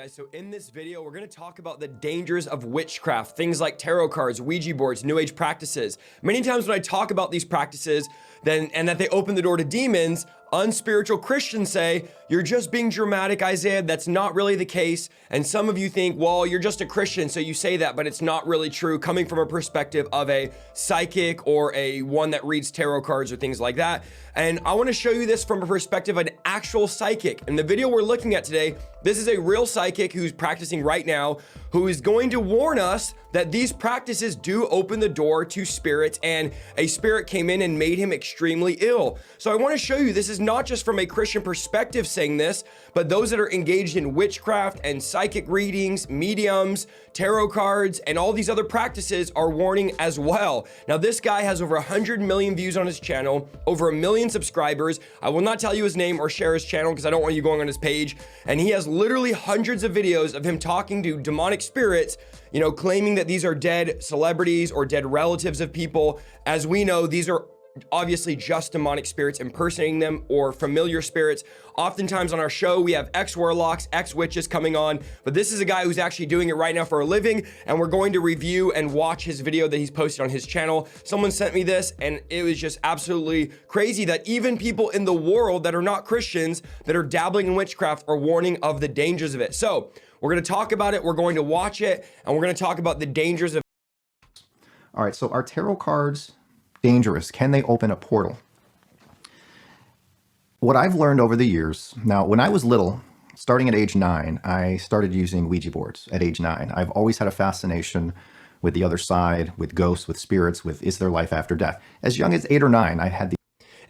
Guys, so in this video, we're going to talk about the dangers of witchcraft, things like tarot cards, Ouija boards, New Age practices. Many times when I talk about these practices, and that they open the door to demons, unspiritual Christians say, you're just being dramatic, Isaiah. That's not really the case. And some of you think, well, you're just a Christian, so you say that, but it's not really true, coming from a perspective of a psychic or a one that reads tarot cards or things like that. And I want to show you this from a perspective of an actual psychic. In the video we're looking at today, this is a real psychic who's practicing right now, who is going to warn us that these practices do open the door to spirits, and a spirit came in and made him extremely ill. So I want to show you, this is not just from a Christian perspective saying this, but those that are engaged in witchcraft and psychic readings, mediums, tarot cards, and all these other practices are warning as well. Now, this guy has over 100 million views on his channel, over 1 million subscribers. I will not tell you his name or share his channel because I don't want you going on his page. And he has literally hundreds of videos of him talking to demonic spirits, you know, claiming that these are dead celebrities or dead relatives of people. As we know, these are obviously just demonic spirits impersonating them, or familiar spirits. Oftentimes on our show, we have ex-warlocks, ex-witches coming on, but this is a guy who's actually doing it right now for a living, and we're going to review and watch his video that he's posted on his channel. Someone sent me this, and it was just absolutely crazy that even people in the world that are not Christians, that are dabbling in witchcraft, are warning of the dangers of it. So we're going to talk about it, we're going to watch it, and we're going to talk about the dangers of it. All right, so are tarot cards dangerous? Can they open a portal? What I've learned over the years, now when I was little, starting at age 9, I started using Ouija boards at age 9. I've always had a fascination with the other side, with ghosts, with spirits, with is there life after death. As young as 8 or 9, I had the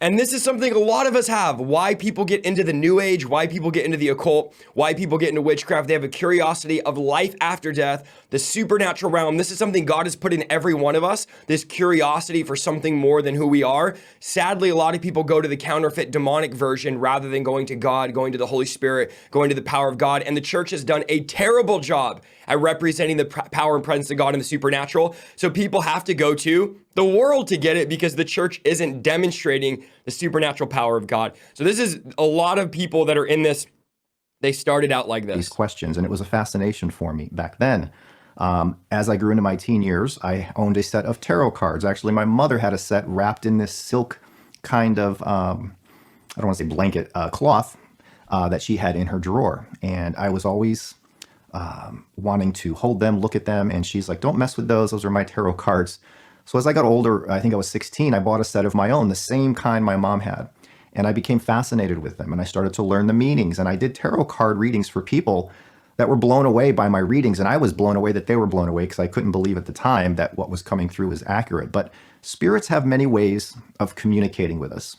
And this is something a lot of us have. Why people get into the New Age, why people get into the occult, why people get into witchcraft. They have a curiosity of life after death, the supernatural realm. This is something God has put in every one of us, this curiosity for something more than who we are. Sadly, a lot of people go to the counterfeit demonic version rather than going to God, going to the Holy Spirit, going to the power of God. And the church has done a terrible job at representing the power and presence of God in the supernatural. So people have to go to the world to get it because the church isn't demonstrating the supernatural power of God. So this is a lot of people that are in this. They started out like this. These questions, and it was a fascination for me back then. As I grew into my teen years, I owned a set of tarot cards. Actually, my mother had a set wrapped in this silk kind of, I don't want to say blanket, cloth that she had in her drawer. And I was always wanting to hold them, look at them. And she's like, don't mess with those. Those are my tarot cards. So as I got older, I think I was 16, I bought a set of my own, the same kind my mom had. And I became fascinated with them. And I started to learn the meanings. And I did tarot card readings for people that were blown away by my readings. And I was blown away that they were blown away because I couldn't believe at the time that what was coming through was accurate. But spirits have many ways of communicating with us.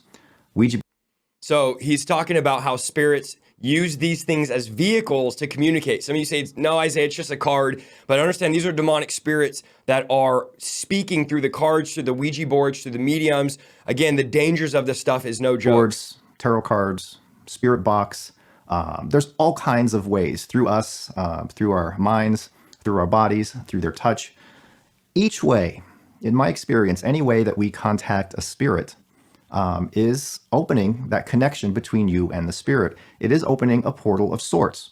So he's talking about how spirits use these things as vehicles to communicate. Some of you say, no, Isaiah, it's just a card. But understand, these are demonic spirits that are speaking through the cards, through the Ouija boards, through the mediums. Again, the dangers of this stuff is no joke. Boards, tarot cards, spirit box. There's all kinds of ways through us, through our minds, through our bodies, through their touch. Each way, in my experience, any way that we contact a spirit is opening that connection between you and the spirit. It is opening a portal of sorts.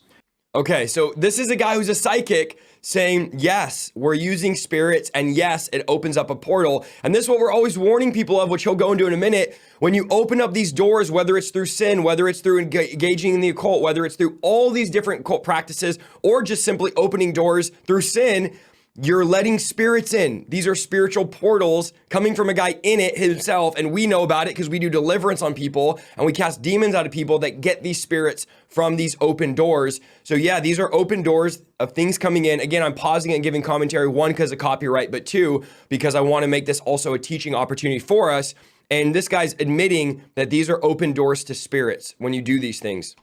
Okay, so this is a guy who's a psychic saying, yes, we're using spirits, and yes, it opens up a portal. And this is what we're always warning people of, which he'll go into in a minute. When you open up these doors, whether it's through sin, whether it's through engaging in the occult, whether it's through all these different occult practices, or just simply opening doors through sin, you're letting spirits in. These are spiritual portals coming from a guy in it himself. And we know about it because we do deliverance on people and we cast demons out of people that get these spirits from these open doors. So yeah, these are open doors of things coming in. Again, I'm pausing it and giving commentary, one, because of copyright, but two, because I want to make this also a teaching opportunity for us. And this guy's admitting that these are open doors to spirits when you do these things.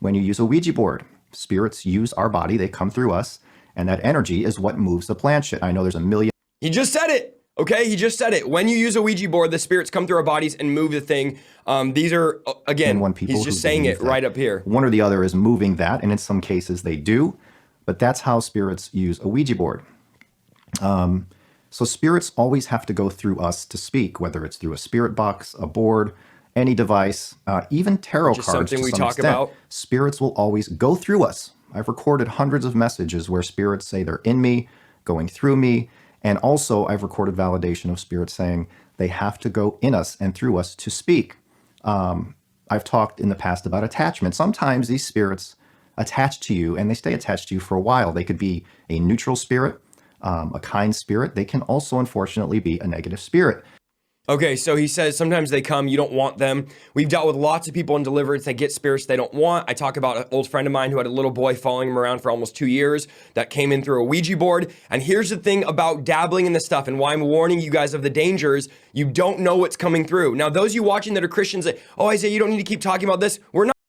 When you use a Ouija board, spirits use our body, they come through us. And that energy is what moves the planchette. I know there's a million. He just said it. Okay, he just said it. When you use a Ouija board, the spirits come through our bodies and move the thing. These are, again, he's just saying it right up here. One or the other is moving that, and in some cases they do. But that's how spirits use a Ouija board. So spirits always have to go through us to speak, whether it's through a spirit box, a board, any device, even tarot cards. Something we talk about. Spirits will always go through us. I've recorded hundreds of messages where spirits say they're in me, going through me, and also I've recorded validation of spirits saying they have to go in us and through us to speak. I've talked in the past about attachment. Sometimes these spirits attach to you and they stay attached to you for a while. They could be a neutral spirit, a kind spirit. They can also, unfortunately, be a negative spirit. Okay, so he says sometimes they come, you don't want them. We've dealt with lots of people in deliverance that get spirits they don't want. I talk about an old friend of mine who had a little boy following him around for almost 2 years that came in through a Ouija board. And here's the thing about dabbling in this stuff and why I'm warning you guys of the dangers. You don't know what's coming through. Now, those of you watching that are Christians, say, oh, Isaiah, you don't need to keep talking about this. We're not.